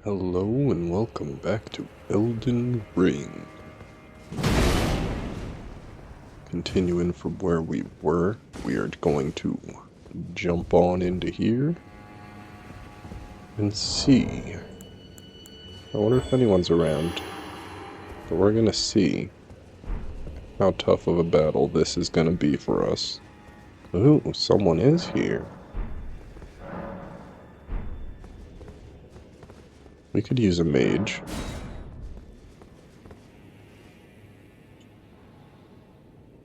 Hello and welcome back to Elden Ring. Continuing from where we were, we are going to jump on into here and see. I wonder if anyone's around, but we're gonna see how tough of a battle this is gonna be for us. Ooh, someone is here. We could use a mage.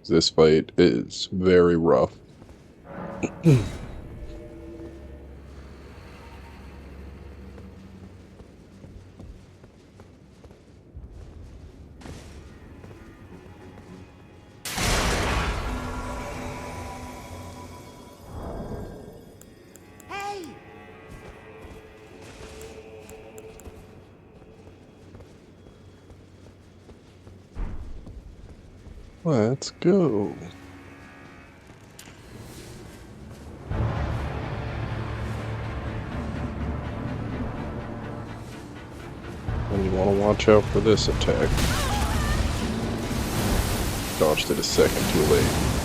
This fight is very rough. Let's go. And you want to watch out for this attack. Dodged it a second too late.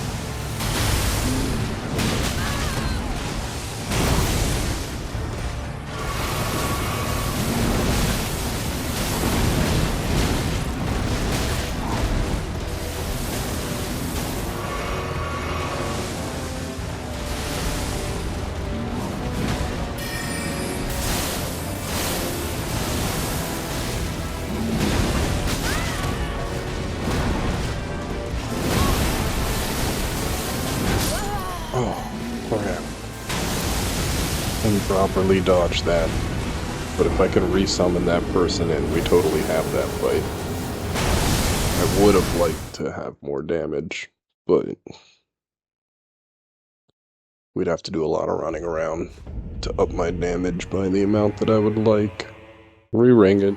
Oh, crap. Improperly dodged that. But if I could resummon that person in, we totally have that fight. I would have liked to have more damage, but we'd have to do a lot of running around to up my damage by the amount that I would like. Re-ring it.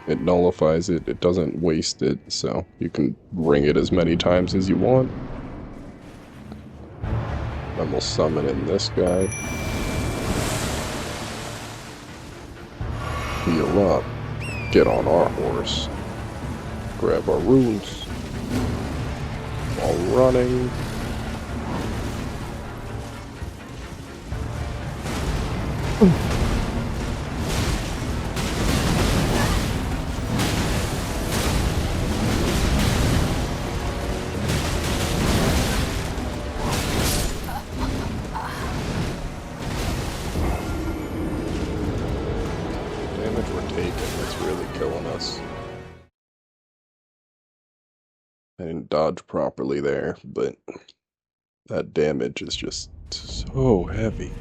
It nullifies it. It doesn't waste it, so you can ring it as many times as you want. Then we'll summon in this guy. Heal up. Get on our horse. Grab our runes. While running. Damage we're taking is really killing us. I didn't dodge properly there, but that damage is just so heavy.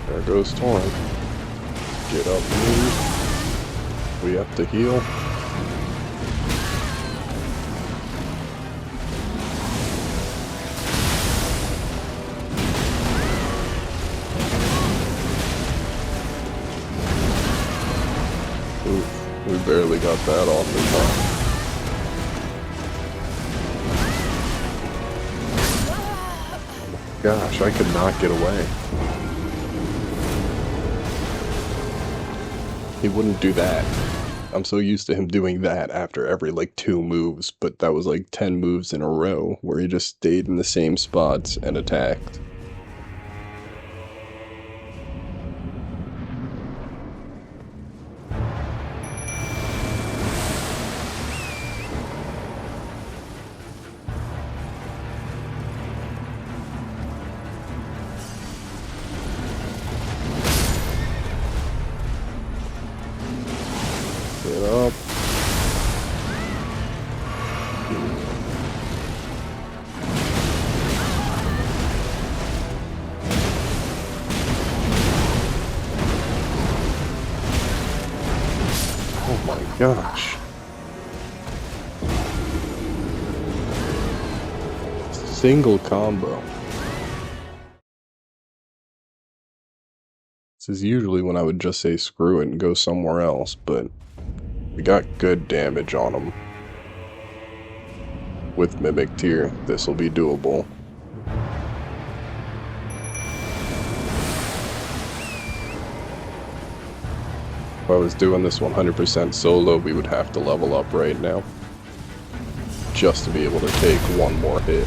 There goes Torrent. Get up, move. We have to heal. Oof, we barely got that off the top. Gosh, I could not get away. He wouldn't do that. I'm so used to him doing that after every, 2 moves, but that was 10 moves in a row, where he just stayed in the same spots and attacked. Get up. Oh my gosh. Single combo. This is usually when I would just say screw it and go somewhere else, but we got good damage on him. With Mimic Tier, this will be doable. If I was doing this 100% solo, we would have to level up right now. Just to be able to take one more hit.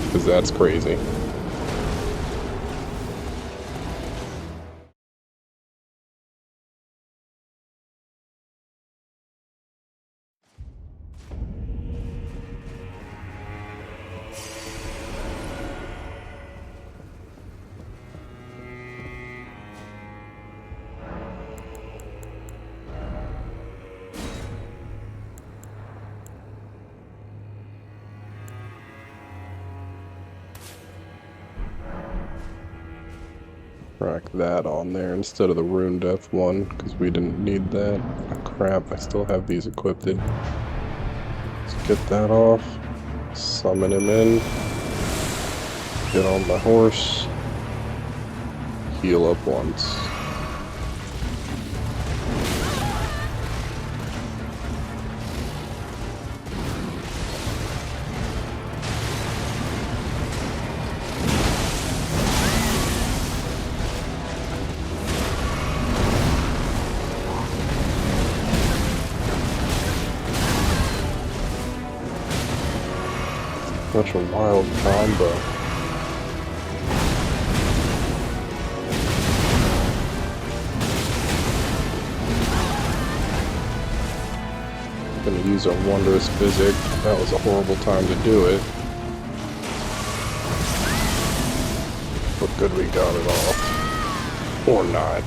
Because that's crazy. Crack that on there instead of the Rune Death one, because we didn't need that. Oh, crap, I still have these equipped. Let's get that off. Summon him in. Get on my horse. Heal up once. Such a wild combo. Gonna use our Wondrous Physic. That was a horrible time to do it. But good we got it off. Or not.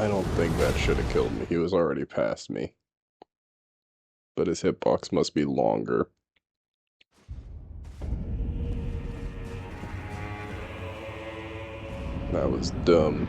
I don't think that should have killed me. He was already past me. But his hitbox must be longer. That was dumb.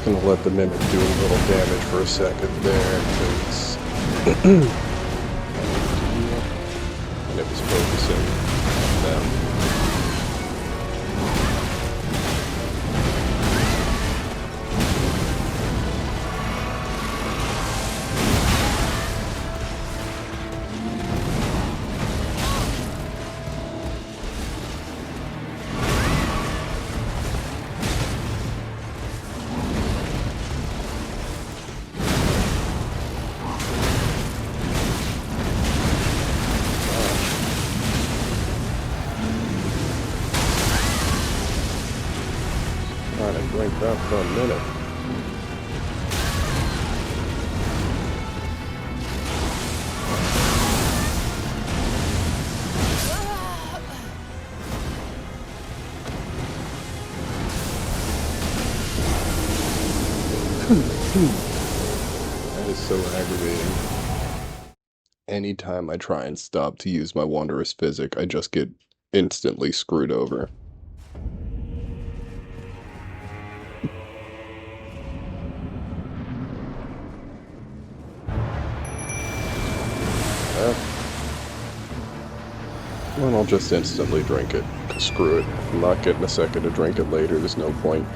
Gonna let the Mimic do a little damage for a second there, because and it was focusing on them. Trying to drink that for a minute. That is so aggravating. Anytime I try and stop to use my Wondrous Physic, I just get instantly screwed over. Well, I'll just instantly drink it, 'cause screw it. I'm not getting a second to drink it later, there's no point.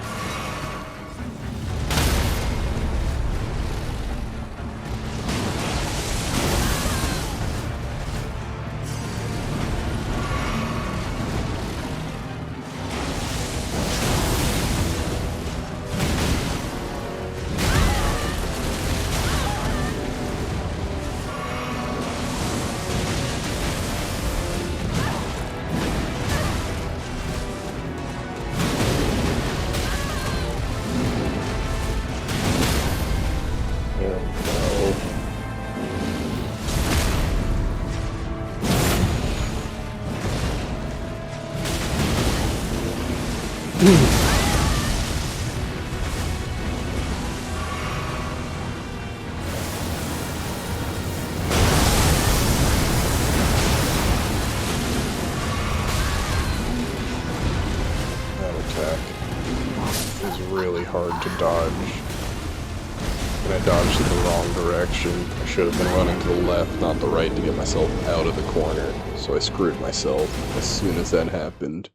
That attack is really hard to dodge. And I dodged in the wrong direction. I should have been running to the left, not the right, to get myself out of the corner. So I screwed myself as soon as that happened.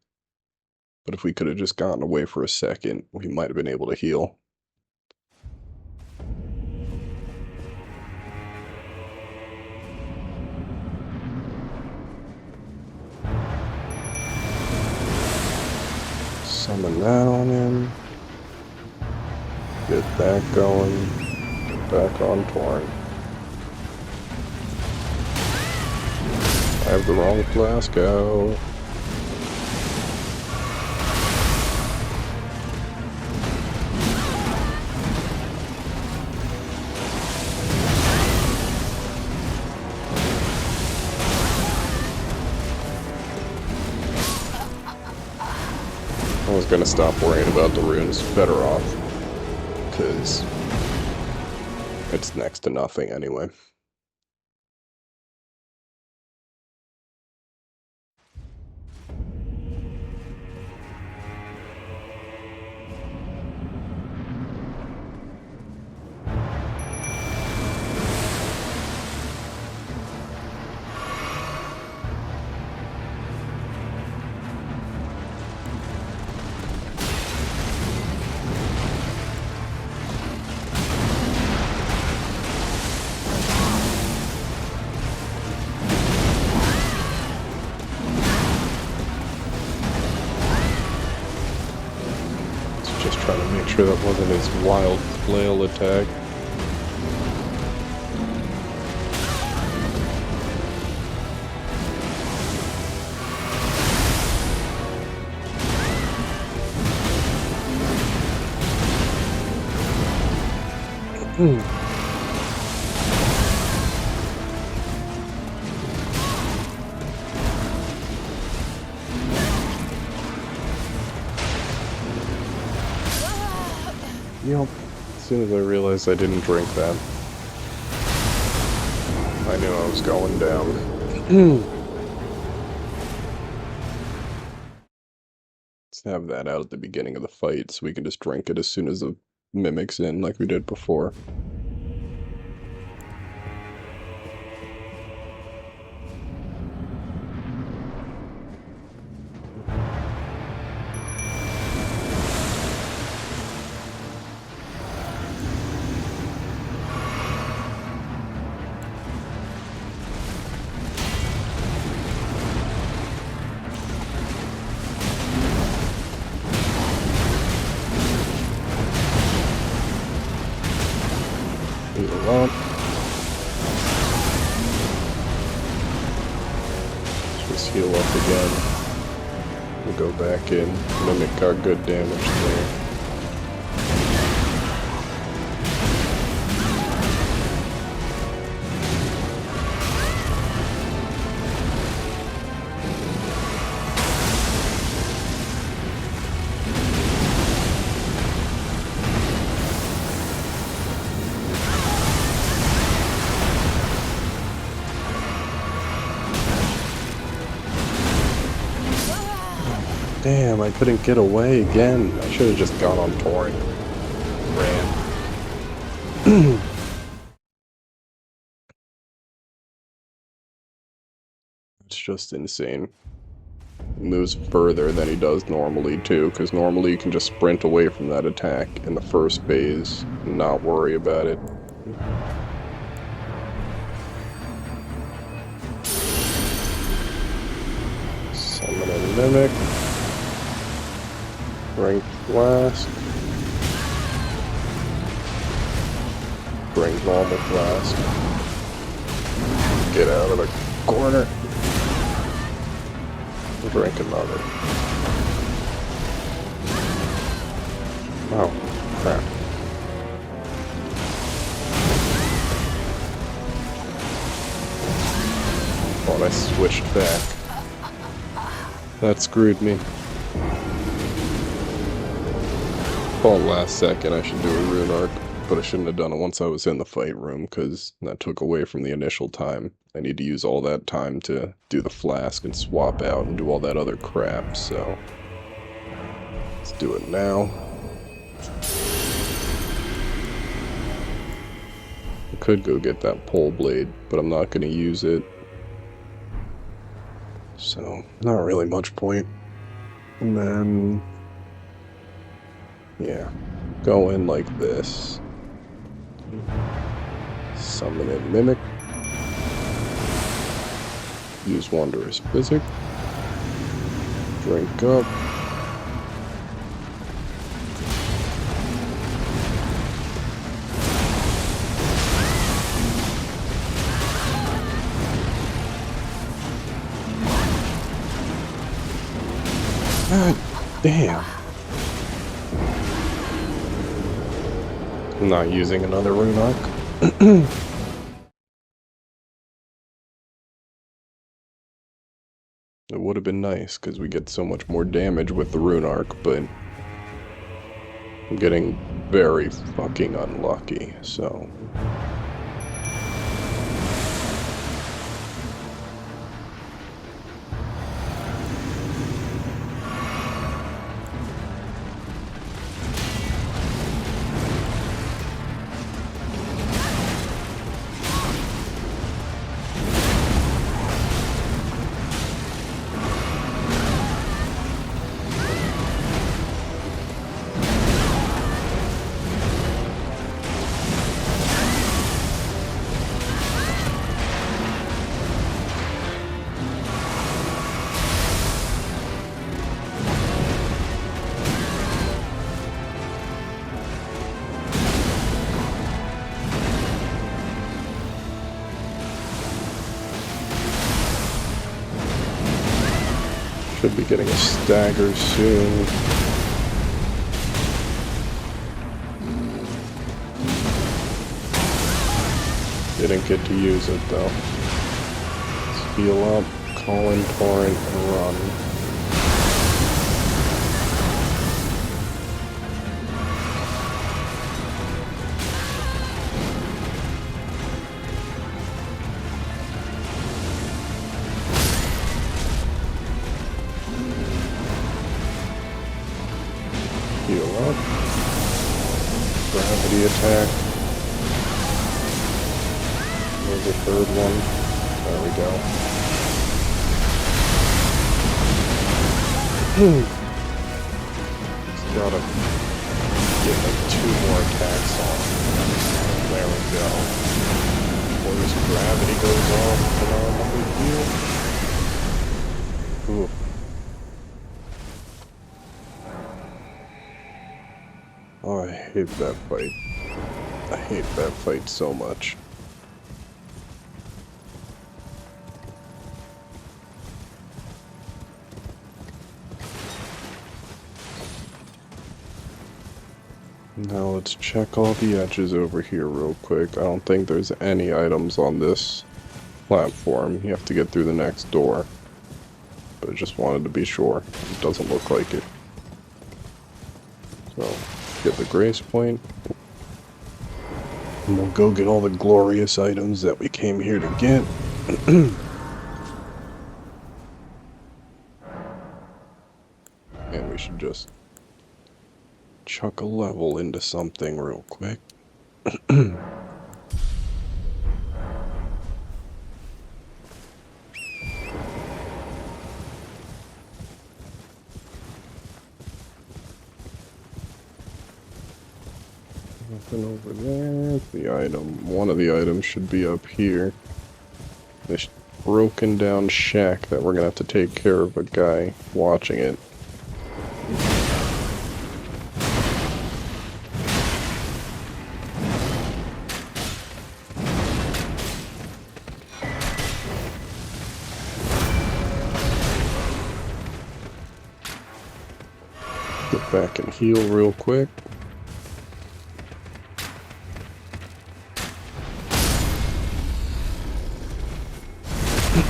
But if we could have just gotten away for a second, we might have been able to heal. Summon that on him. Get that going. Get back on Torn. I have the wrong flask out. I was gonna stop worrying about the runes. Better off. Because it's next to nothing anyway. Just trying to make sure that wasn't his wild flail attack. Yep. As soon as I realized I didn't drink that, I knew I was going down. Let's have that out at the beginning of the fight so we can just drink it as soon as the mimic's in like we did before. Heal up. Just heal up again. We'll go back in. Mimic got good damage there. Damn, I couldn't get away again. I should have just gone on Torrent. Ran. It's just insane. He moves further than he does normally, too, because normally you can just sprint away from that attack in the first phase and not worry about it. Summon a Mimic. Bring Flask. Bring normal Flask. Get out of the corner. Drink another. Oh, crap. Thought I switched back. That screwed me. Thought last second I should do a rune arc, but I shouldn't have done it once I was in the fight room, because that took away from the initial time. I need to use all that time to do the flask and swap out and do all that other crap, so... let's do it now. I could go get that pole blade, but I'm not going to use it. So, not really much point. And then... yeah. Go in like this. Summon in Mimic. Use Wondrous Physic. Drink up. God damn. I'm not using another rune arc. It would have been nice, because we get so much more damage with the rune arc, but I'm getting very fucking unlucky, so... should be getting a stagger soon. Didn't get to use it though. Let's heal up, call in torrent, and run. Heal up. Gravity attack. There's a third one. There we go. Just gotta get like 2 more attacks on. There we go. Before this gravity goes off and all the heal. Ooh. Oh, I hate that fight. I hate that fight so much. Now let's check all the edges over here real quick. I don't think there's any items on this platform. You have to get through the next door. But I just wanted to be sure. It doesn't look like it. So... get the grace point. And we'll go get all the glorious items that we came here to get. And we should just chuck a level into something real quick. Nothing over there. The item, one of the items should be up here. This broken down shack that we're gonna have to take care of a guy watching it. Get back and heal real quick.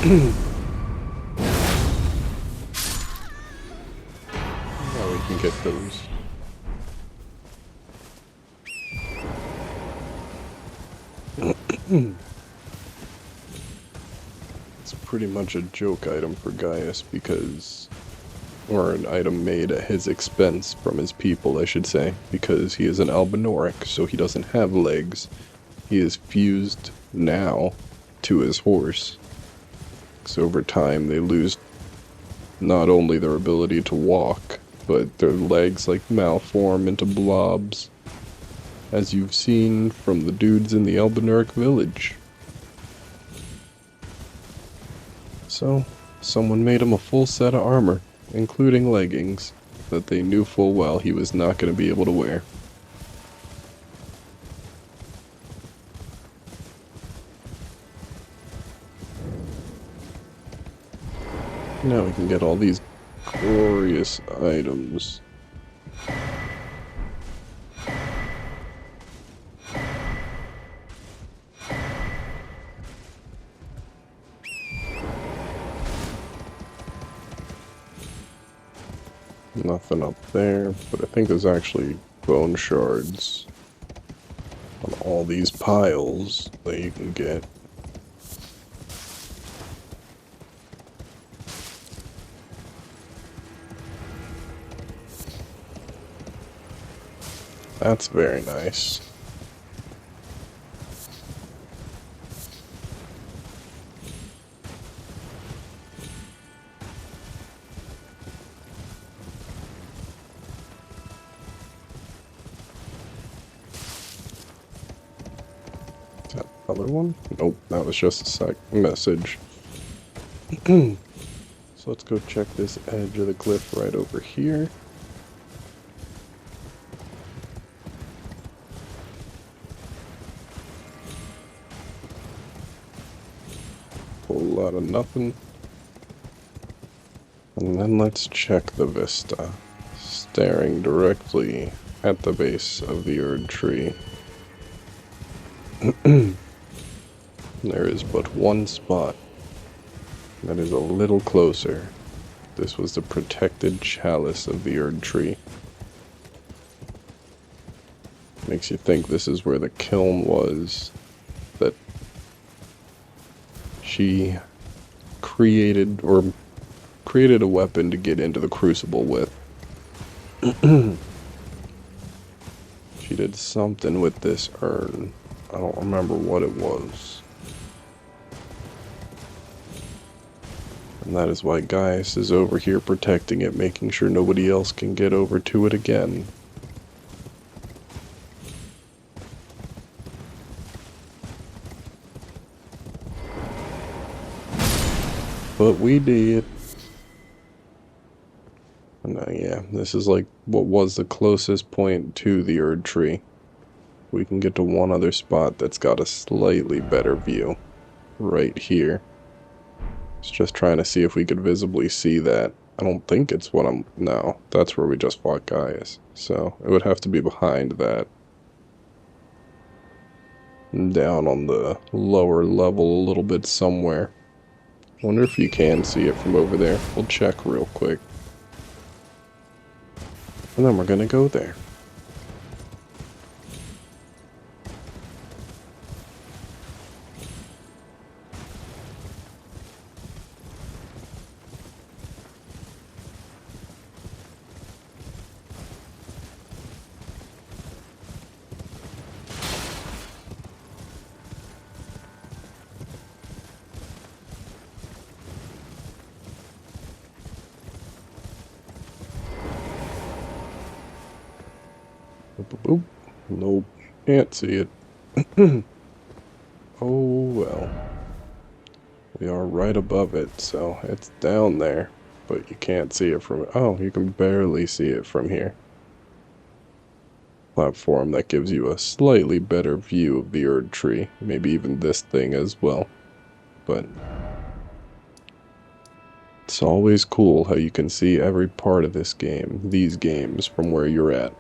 Now we can get those It's pretty much a joke item for Gaius because, or an item made at his expense from his people, I should say, because he is an albinoric, so he doesn't have legs. He is fused now to his horse. So over time they lose not only their ability to walk, but their legs like malform into blobs, as you've seen from the dudes in the albinoric village. So, someone made him a full set of armor, including leggings, that they knew full well he was not going to be able to wear. Now we can get all these glorious items. Nothing up there, but I think there's actually bone shards on all these piles that you can get. That's very nice. Is that another one? Nope, that was just a message. So let's go check this edge of the cliff right over here. Whole lot of nothing. And then let's check the vista, staring directly at the base of the Erd tree. There is but one spot that is a little closer. This was the protected chalice of the Erd tree. Makes you think this is where the kiln was that she created a weapon to get into the crucible with. She did something with this urn. I don't remember what it was. And that is why Gaius is over here protecting it, making sure nobody else can get over to it again. But we did. And yeah, this is like what was the closest point to the Erd tree. We can get to one other spot that's got a slightly better view. Right here. It's just trying to see if we could visibly see that. I don't think it's what I'm... No, that's where we just fought Gaius. So, it would have to be behind that. Down on the lower level a little bit somewhere. Wonder if you can see it from over there. We'll check real quick. And then we're gonna go there. Boop. Nope. Can't see it. Oh well. We are right above it, so it's down there. But you can't see it from... Oh, you can barely see it from here. Platform that gives you a slightly better view of the Erd tree. Maybe even this thing as well. But... it's always cool how you can see every part of this game, these games, from where you're at.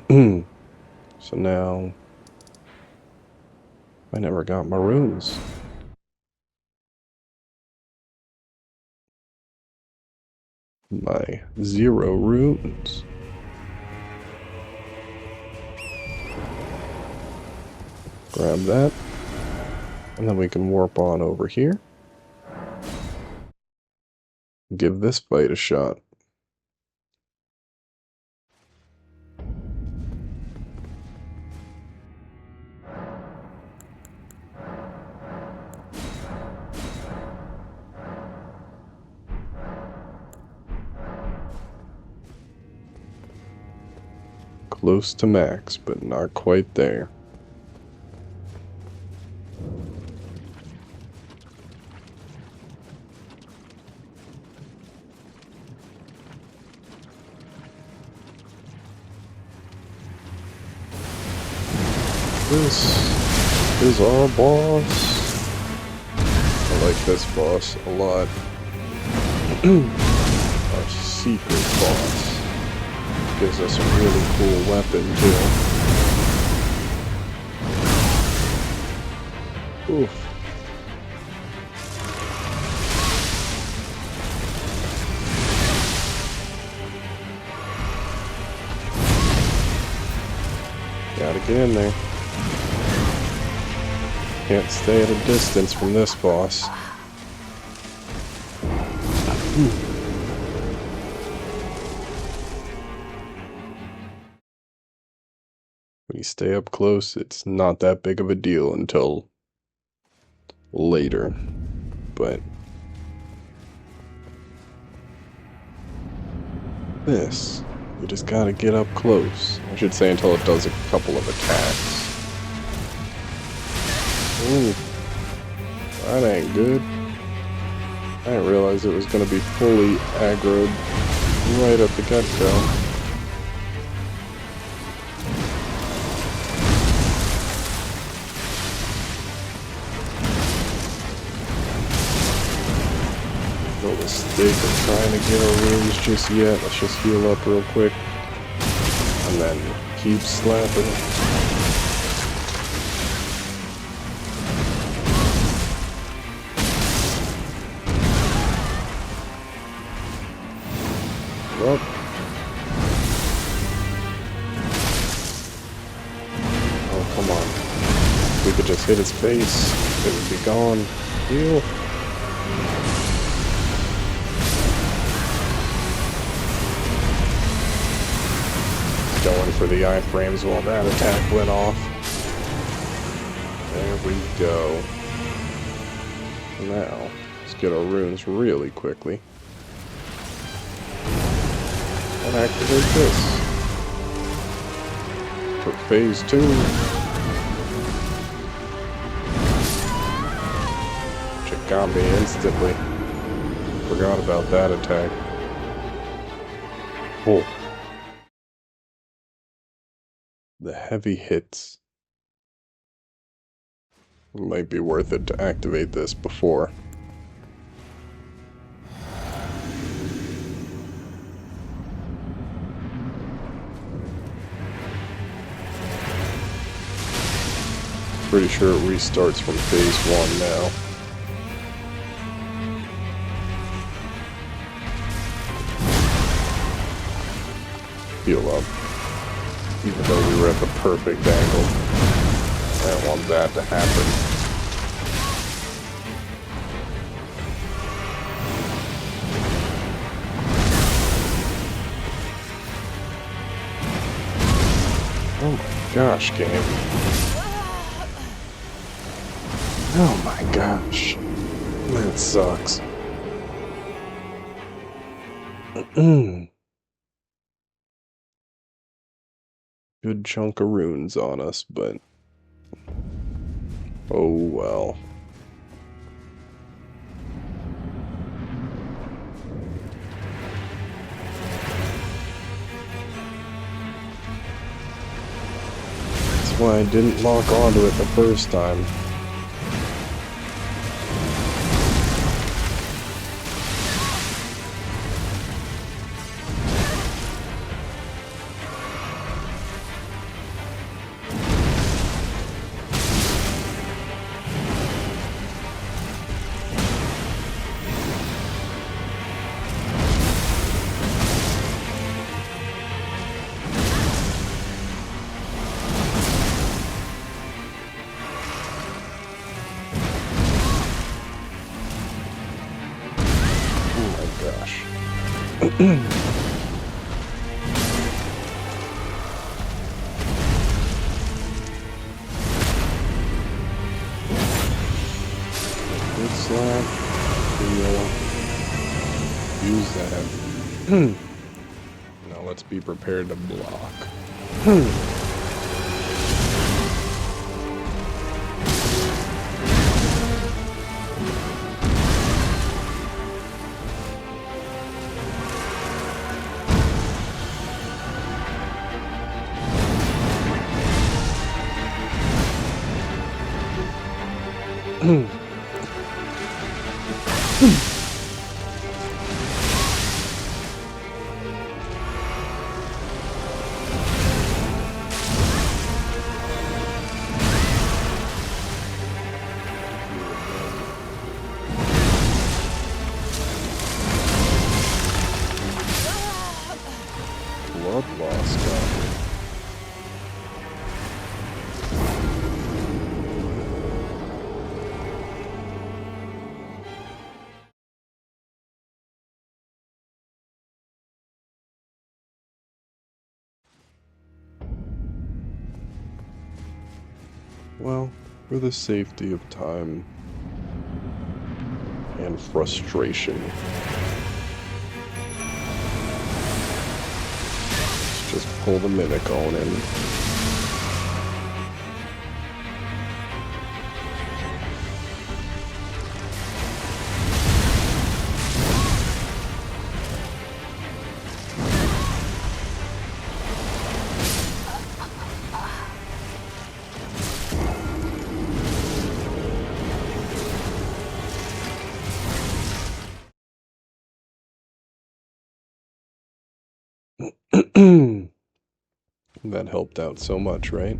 So now, I never got my runes. My 0 runes. Grab that. And then we can warp on over here. Give this fight a shot. Close to max, but not quite there. This is our boss. I like this boss a lot. Our secret boss. Gives us a really cool weapon too. Oof. Gotta get in there. Can't stay at a distance from this boss. When you stay up close, it's not that big of a deal until later. But this, you just gotta get up close. I should say until it does a couple of attacks. Ooh, that ain't good. I didn't realize it was gonna be fully aggroed right at the get-go. No mistake of trying to get our runes just yet. Let's just heal up real quick. And then keep slapping. Well. Oh, come on. If we could just hit his face, it would be gone. Heal. Going for the iframes while that attack went off. There we go. Now, let's get our runes really quickly. And activate this. For phase 2. Which got me instantly. Forgot about that attack. Oh. The heavy hits. It might be worth it to activate this before. Pretty sure it restarts from phase 1 now. Heal up. Even though we were at the perfect angle. I don't want that to happen. Oh my gosh, game. Oh my gosh. That sucks. Good chunk of runes on us, but oh well. That's why I didn't lock onto it the first time. Good slap. Heal. Use that. Now let's be prepared to block. Blood loss got me. Well, for the safety of time and frustration, let's just pull the Mimic on in. That helped out so much, right?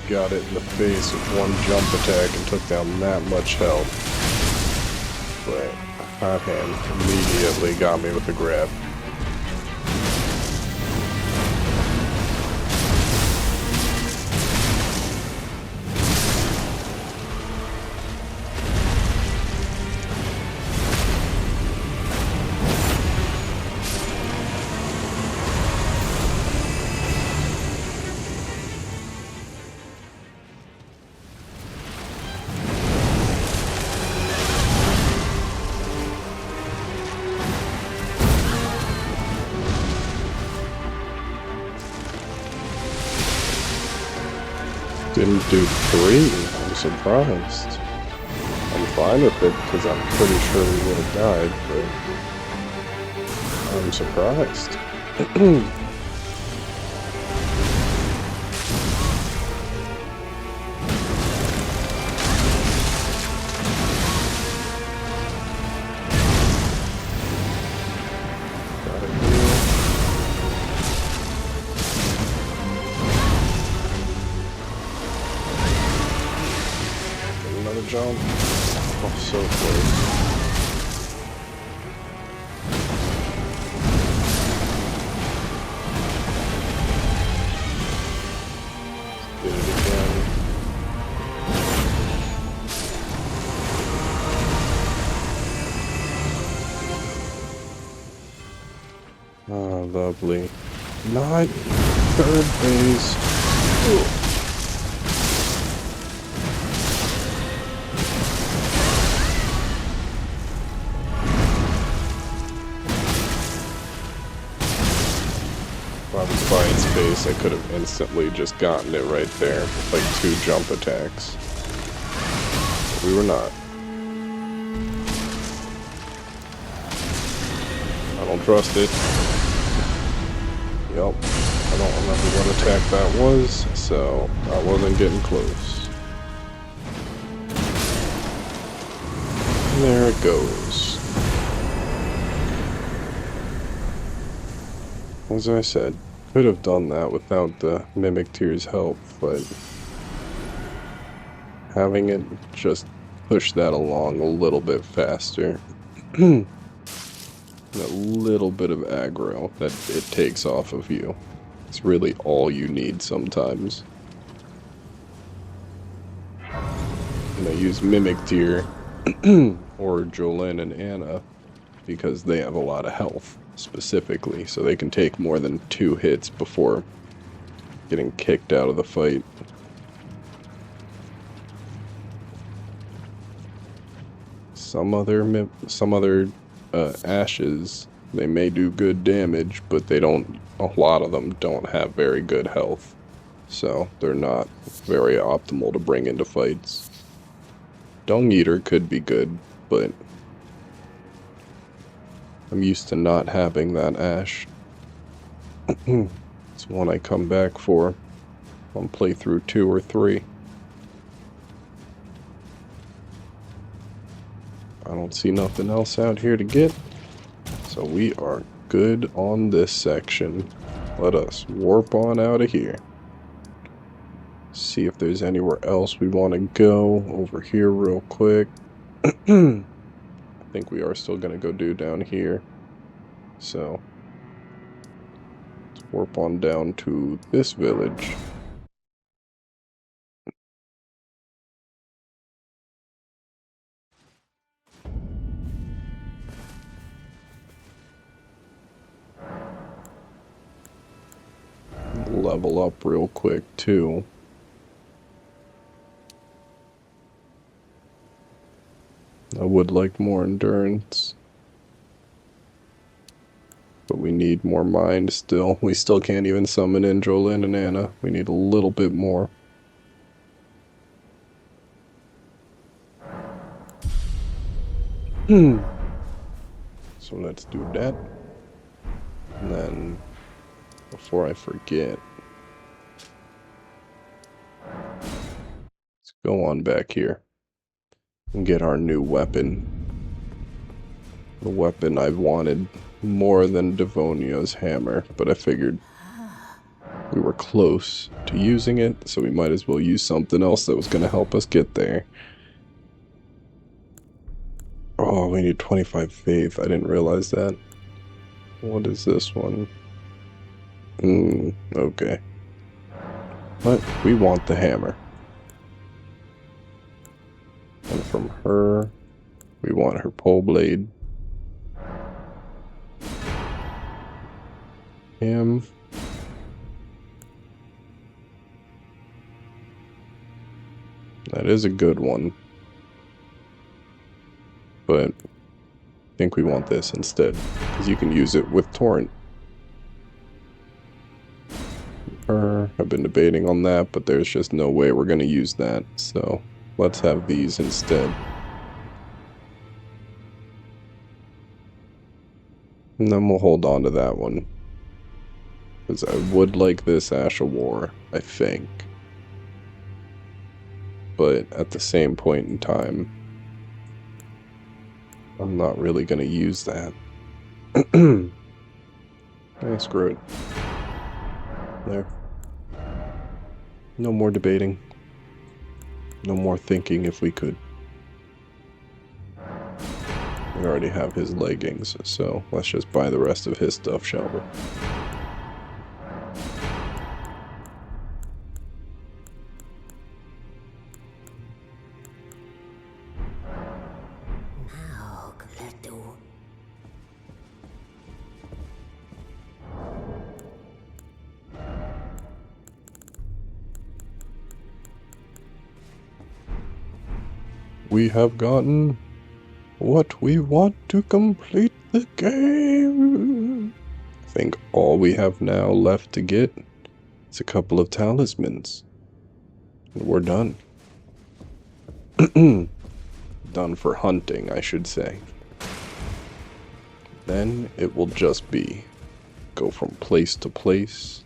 Got it in the face with one jump attack and took down that much health. But Hot Hand immediately got me with a grab. Didn't do 3. I'm surprised. I'm fine with it because I'm pretty sure we would have died, but I'm surprised. Jump. Oh, so close. Did it again. Ah, lovely. Not third base. Ooh. If I was by its base, I could have instantly just gotten it right there with like 2 jump attacks. But we were not. I don't trust it. Yup. I don't remember what attack that was, so I wasn't getting close. And there it goes. As I said, could have done that without the Mimic Tear's help, but having it just push that along a little bit faster. A little bit of aggro that it takes off of you. It's really all you need sometimes. And I use Mimic Tear or Jolene and Anna because they have a lot of health, specifically, so they can take more than 2 hits before getting kicked out of the fight. Some other ashes, they may do good damage, but they don't, a lot of them don't have very good health, so they're not very optimal to bring into fights. Dung Eater could be good, but I'm used to not having that ash. It's one I come back for on playthrough 2 or 3. I don't see nothing else out here to get, so we are good on this section. Let us warp on out of here. See if there's anywhere else we want to go. Over here real quick. I think we are still going to go down here. So, let's warp on down to this village. Level up real quick too. I would like more endurance, but we need more mind still. We still can't even summon in Jolene and Anna. We need a little bit more. So let's do that. And then, before I forget, let's go on back here and get our new weapon. The weapon I've wanted more than Devonia's hammer, but I figured we were close to using it, so we might as well use something else that was going to help us get there. Oh, we need 25 faith. I didn't realize that. What is this one? Okay. But we want the hammer. And from her, we want her pole blade. Him. That is a good one. But I think we want this instead, because you can use it with Torrent. I've been debating on that, but there's just no way we're going to use that, so let's have these instead. And then we'll hold on to that one, because I would like this Ash of War, I think. But at the same point in time, I'm not really going to use that. Hey, screw it. There. No more debating. No more thinking if we could. We already have his leggings, so let's just buy the rest of his stuff, shall we? We have gotten what we want to complete the game. I think all we have now left to get is a couple of talismans. And we're done. Done for hunting, I should say. Then it will just be go from place to place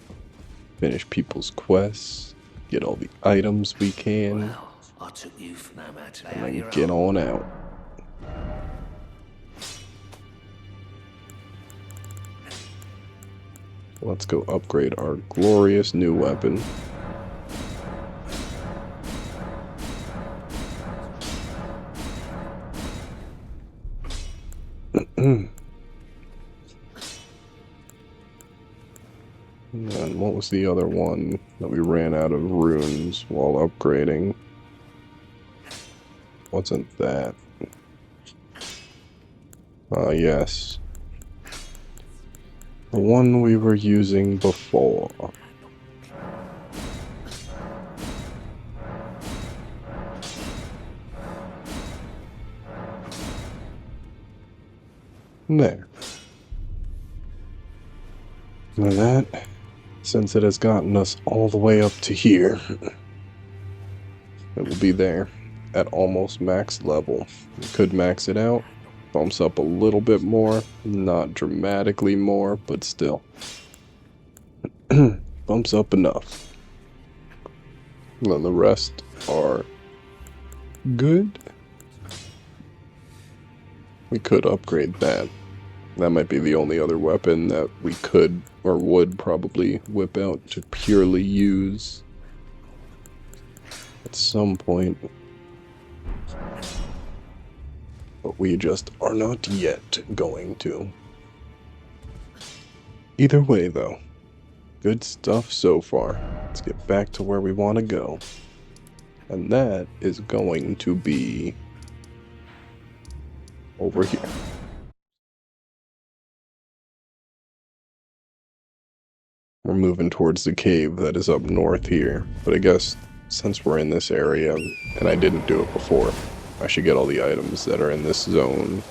finish people's quests, get all the items we can, Well, I took you for no man to lay and out then your get own. on out. Let's go upgrade our glorious new weapon. And what was the other one that we ran out of runes while upgrading? Wasn't that? Yes. The one we were using before. There. Now that, since it has gotten us all the way up to here, it will be there at almost max level. We could max it out, bumps up a little bit more, not dramatically more, but still. Bumps up enough. And then the rest are good. We could upgrade that. That might be the only other weapon that we could or would probably whip out to purely use at some point. But we just are not yet going to. Either way, though, good stuff so far. Let's get back to where we want to go. And that is going to be over here. We're moving towards the cave that is up north here. But I guess since we're in this area, and I didn't do it before, I should get all the items that are in this zone.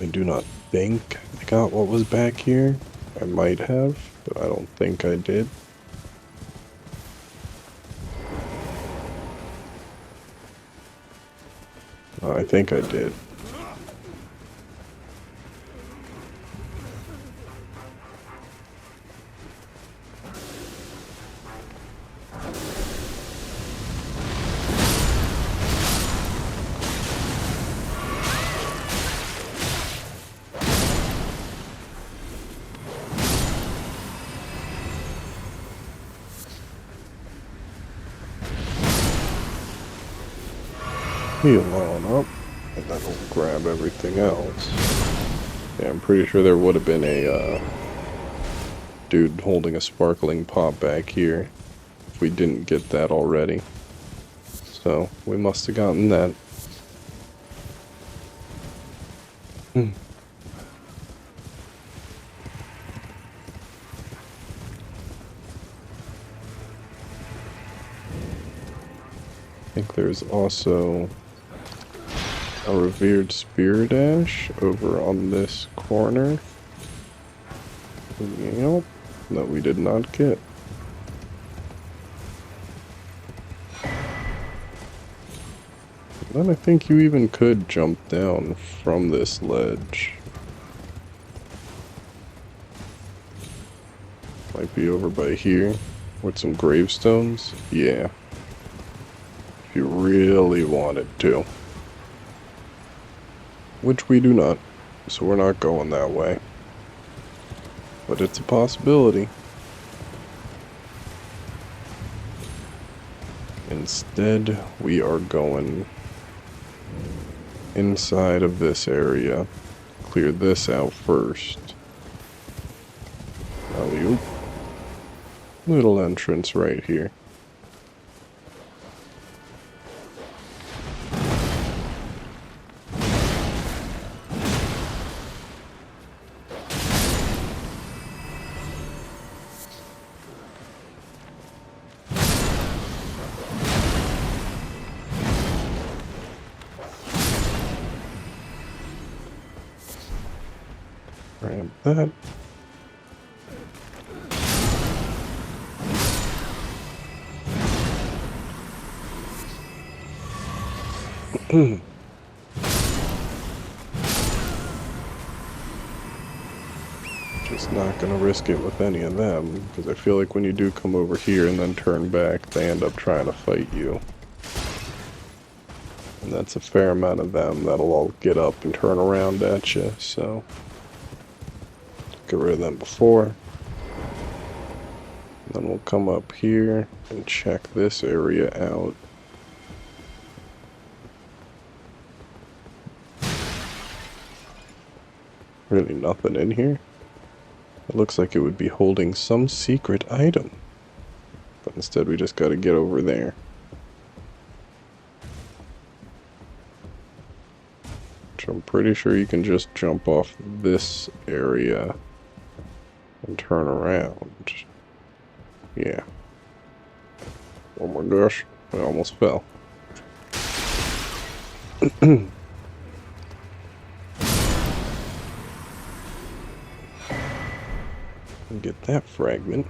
I do not think I got what was back here. I might have, but I don't think I did. I think I did. Heal on up, and then we'll grab everything else. Yeah, I'm pretty sure there would have been a dude holding a sparkling pop back here if we didn't get that already. So, we must have gotten that. I think there's also a revered spear dash over on this corner. Yep, that we did not get. Then I think you even could jump down from this ledge. Might be over by here with some gravestones. Yeah. If you really wanted to. Which we do not, so we're not going that way. But it's a possibility. Instead, we are going inside of this area. Clear this out first. Alley-oop. Little entrance right here. Grab that. Just not gonna risk it with any of them, because I feel like when you do come over here and then turn back, they end up trying to fight you. And that's a fair amount of them that'll all get up and turn around at you, so get rid of them before. Then we'll come up here and check this area out. Really nothing in here. It looks like it would be holding some secret item. But instead we just gotta get over there. Which I'm pretty sure you can just jump off this area and turn around. Yeah. Oh my gosh, I almost fell. Get that fragment.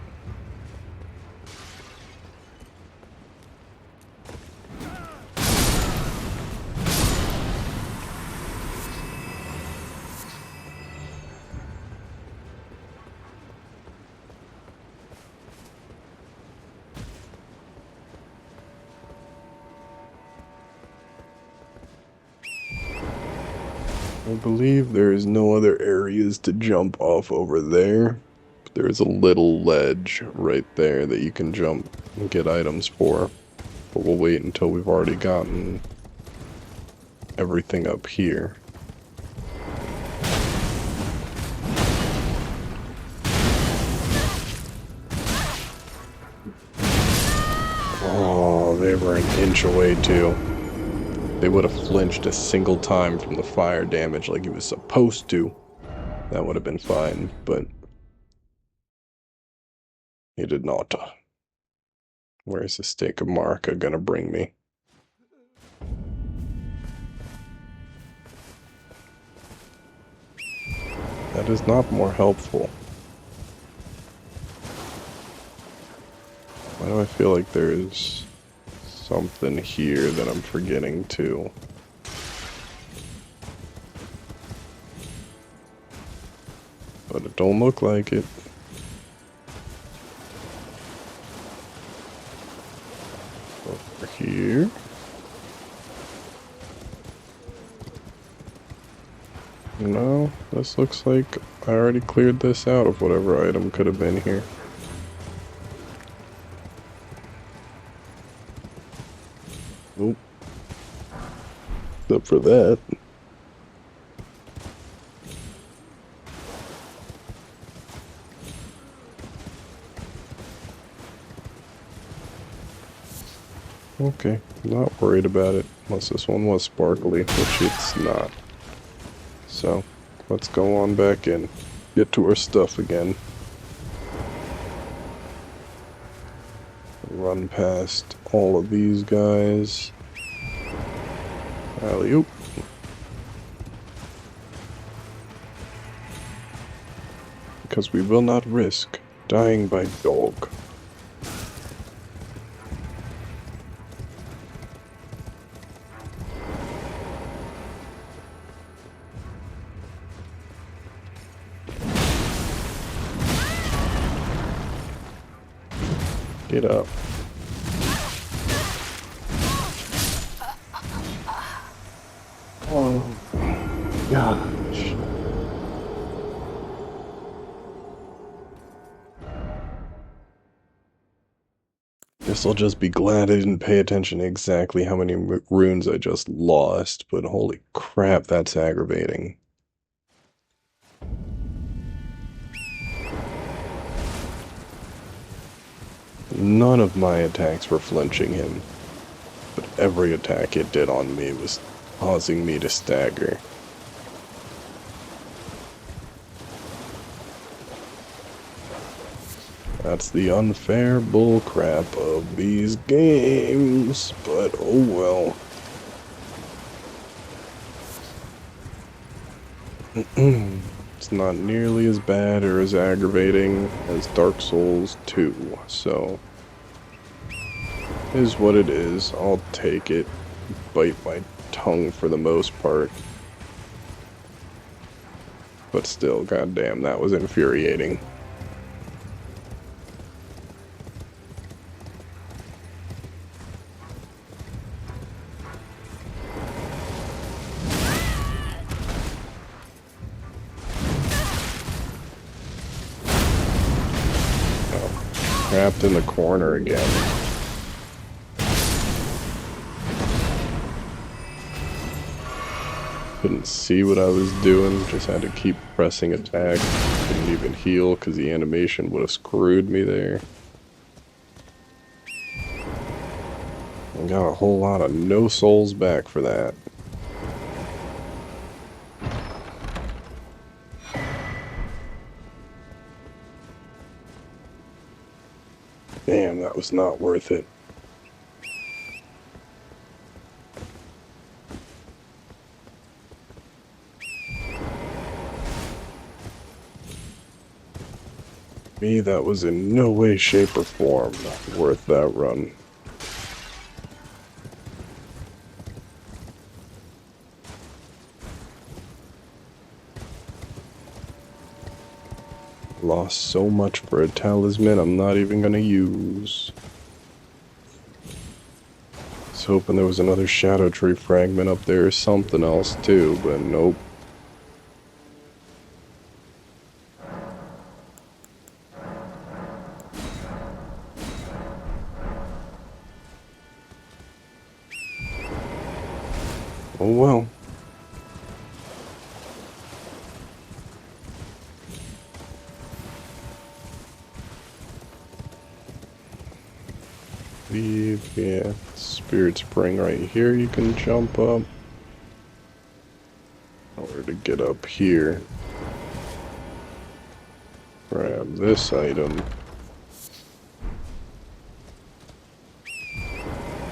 I believe there is no other areas to jump off over there. There's a little ledge right there that you can jump and get items for. But we'll wait until we've already gotten everything up here. Oh, they were an inch away too. They would have flinched a single time from the fire damage like he was supposed to. That would have been fine, but he did not. Where's the stake of Marka gonna bring me? That is not more helpful. Why do I feel like there's something here that I'm forgetting too? But it don't look like it. Over here. No, this looks like I already cleared this out of whatever item could have been here. Nope. Except for that. Okay, not worried about it, unless this one was sparkly, which it's not. So, let's go on back in, get to our stuff again. Run past all of these guys. Alley-oop. Because we will not risk dying by dog. Get up. Oh, gosh. Guess I'll just be glad I didn't pay attention to exactly how many runes I just lost, but holy crap, that's aggravating. None of my attacks were flinching him, but every attack it did on me was causing me to stagger. That's the unfair bullcrap of these games, but oh well. It's not nearly as bad or as aggravating as Dark Souls 2, so is what it is. I'll take it. Bite my tongue for the most part. But still, goddamn, that was infuriating. Oh, trapped in the corner again. Couldn't see what I was doing, just had to keep pressing attack. Couldn't even heal because the animation would have screwed me there. I got a whole lot of no souls back for that. Damn, that was not worth it. Me, that was in no way, shape, or form worth that run. Lost so much for a talisman I'm not even gonna use. Was hoping there was another shadow tree fragment up there or something else too, but nope. Oh well. Leave, yeah. Spirit spring right here you can jump up. In order to get up here, grab this item.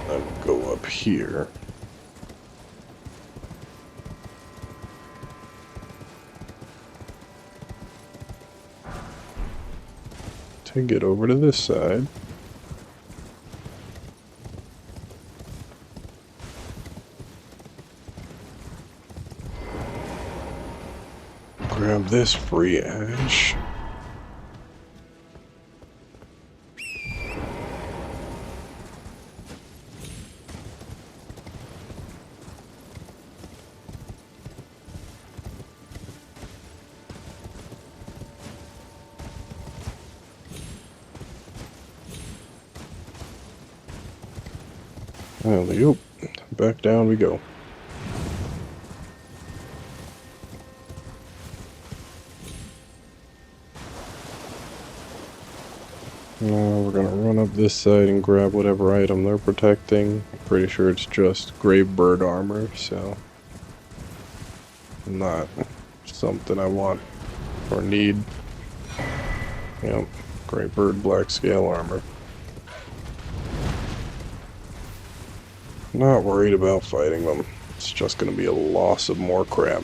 And go up here. To get over to this side. Grab this free ash. Alley-oop. Back down we go. Now we're gonna run up this side and grab whatever item they're protecting. I'm pretty sure it's just grave bird armor, so not something I want or need. Yep, grave bird black scale armor. Not worried about fighting them. It's just gonna be a loss of more crap.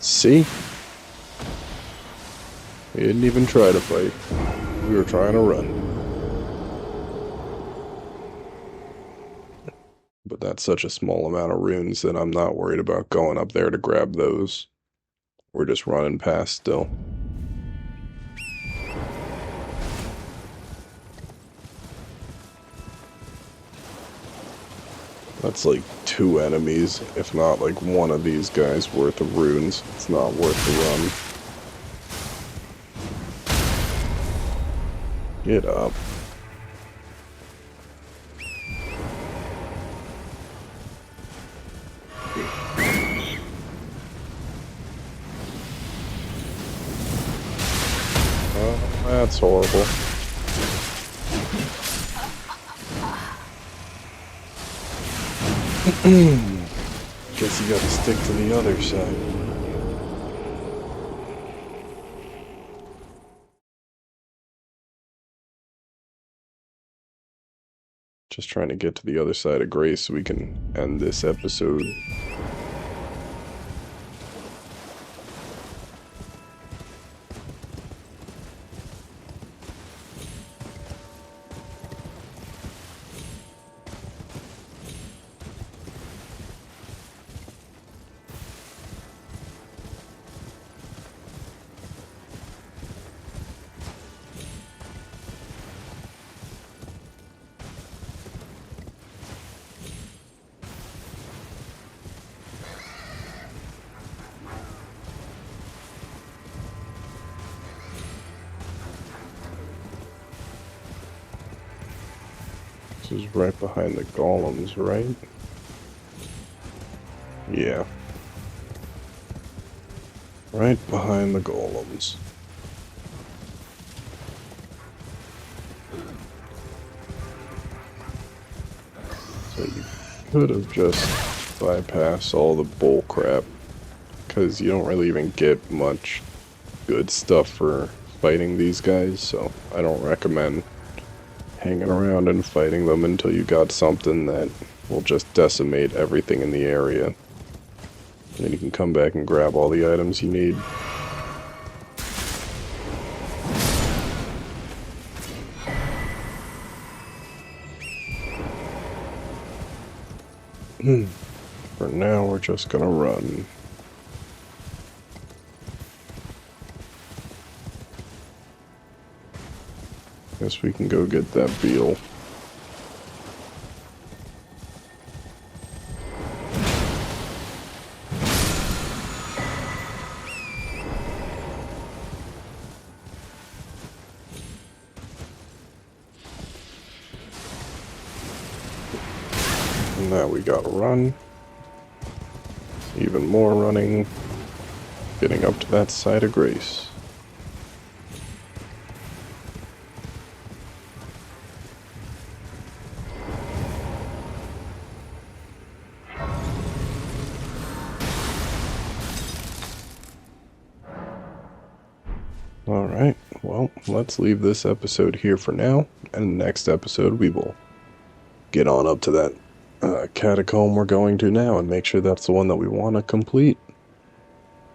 See? We didn't even try to fight. We were trying to run. But that's such a small amount of runes that I'm not worried about going up there to grab those. We're just running past still. That's like 2 enemies, if not like one of these guys worth of runes. It's not worth the run. Get up. Oh, that's horrible. Guess you gotta stick to the other side. Just trying to get to the other side of grace so we can end this episode. This is right behind the golems, right? Yeah. Right behind the golems. So you could have just bypassed all the bull crap, because you don't really even get much good stuff for fighting these guys, so I don't recommend hanging around and fighting them until you got something that will just decimate everything in the area. And then you can come back and grab all the items you need. For now, we're just gonna run. Guess we can go get that beetle. And now we gotta run. Even more running. Getting up to that site of grace. Alright, well, let's leave this episode here for now. And the next episode we will get on up to that catacomb we're going to now and make sure that's the one that we want to complete.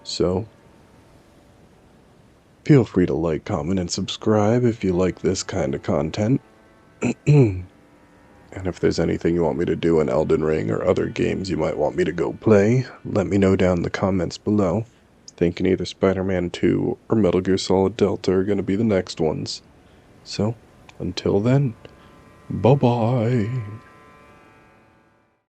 So, feel free to like, comment, and subscribe if you like this kind of content. And if there's anything you want me to do in Elden Ring or other games you might want me to go play, let me know down in the comments below. Thinking either Spider-Man 2 or Metal Gear Solid Delta are going to be the next ones. So, until then, bye-bye.